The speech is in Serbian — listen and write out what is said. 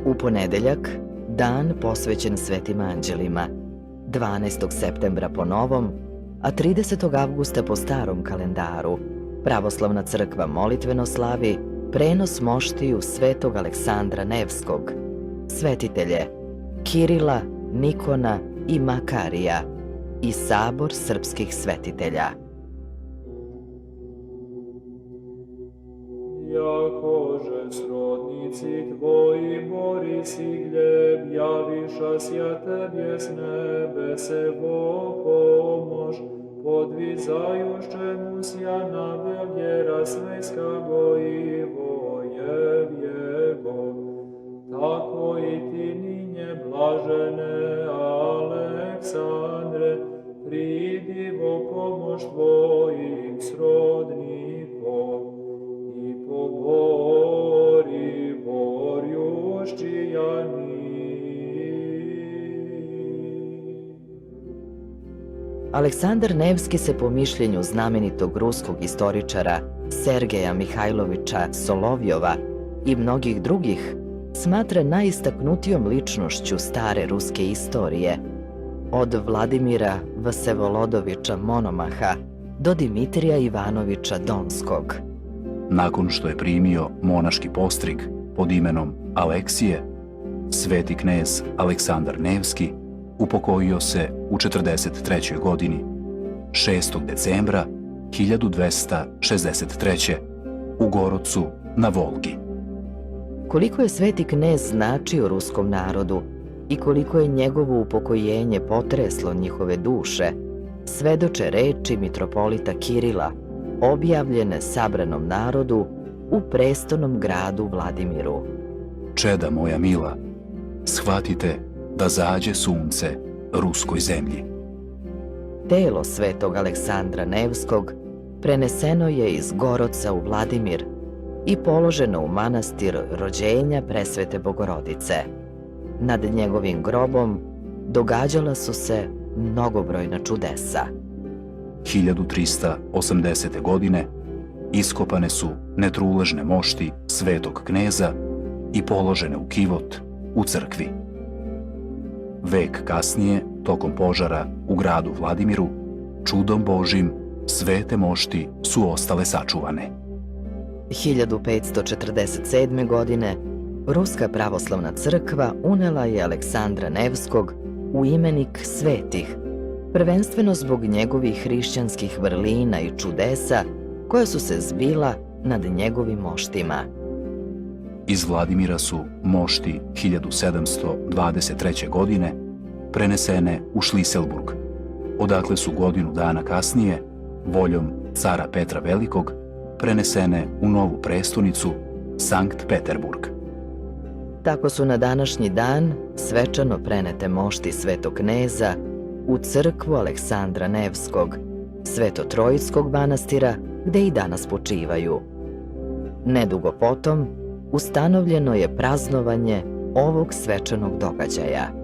U ponedeljak, dan posvećen svetim anđelima, 12. septembra po novom, a 30. avgusta po starom kalendaru, Pravoslavna crkva molitveno slavi prenos moštiju svetog Aleksandra Nevskog, svetitelje Kirila, Nikona i Makarija i sabor srpskih svetitelja. Jakože srodnici tvoji Boris i Gljeb, javiša sja tebje s nebese vo pomož, podvizajušćemu sja na veljera svejska gojivo je vjego. Tako i ti ninje blažene Aleksandre, pridivo pomož tvojim srodnikom i pobori borjušćija ni. Aleksandar Nevski se po mišljenju znamenitog ruskog istoričara Sergeja Mihajlovića Solovjova i mnogih drugih smatra najistaknutijom ličnošću stare ruske istorije, od Vladimira Vsevolodovića Monomaha do Dimitrija Ivanovića Donskog. Nakon što je primio monaški postrig pod imenom Aleksije, sveti knez Aleksandar Nevski upokojio se u 43. godini, 6. decembra 1263. u Gorodcu na Volgi. Koliko je sveti knez značio ruskom narodu i koliko je njegovo upokojenje potreslo njihove duše, svedoče reči mitropolita Kirila, objavljene sabranom narodu u prestolnom gradu Vladimiru. Čeda moja mila, shvatite da zađe sunce ruskoj zemlji. Telo svetog Aleksandra Nevskog preneseno je iz Gorodca u Vladimir i položeno u manastir rođenja presvete Bogorodice. Nad njegovim grobom događala su se mnogobrojna čudesa. 1380. godine iskopane su netruležne mošti svetog kneza i položene u kivot u crkvi. Vek kasnije, tokom požara u gradu Vladimiru, čudom Božim, svete mošti su ostale sačuvane. 1547. godine Ruska pravoslavna crkva unela je Aleksandra Nevskog u imenik svetih, prvenstveno zbog njegovih hrišćanskih vrlina i čudesa koja su se zbila nad njegovim moštima. Iz Vladimira su mošti 1723. godine prenesene u Šliselburg, odakle su godinu dana kasnije, voljom cara Petra Velikog, prenesene u novu prestonicu, Sankt Peterburg. Tako su na današnji dan svečano prenete mošti svetog kneza u crkvu Aleksandra Nevskog, Sveto-Trojskog manastira, gde i danas počivaju. Nedugo potom ustanovljeno je praznovanje ovog svečanog događaja.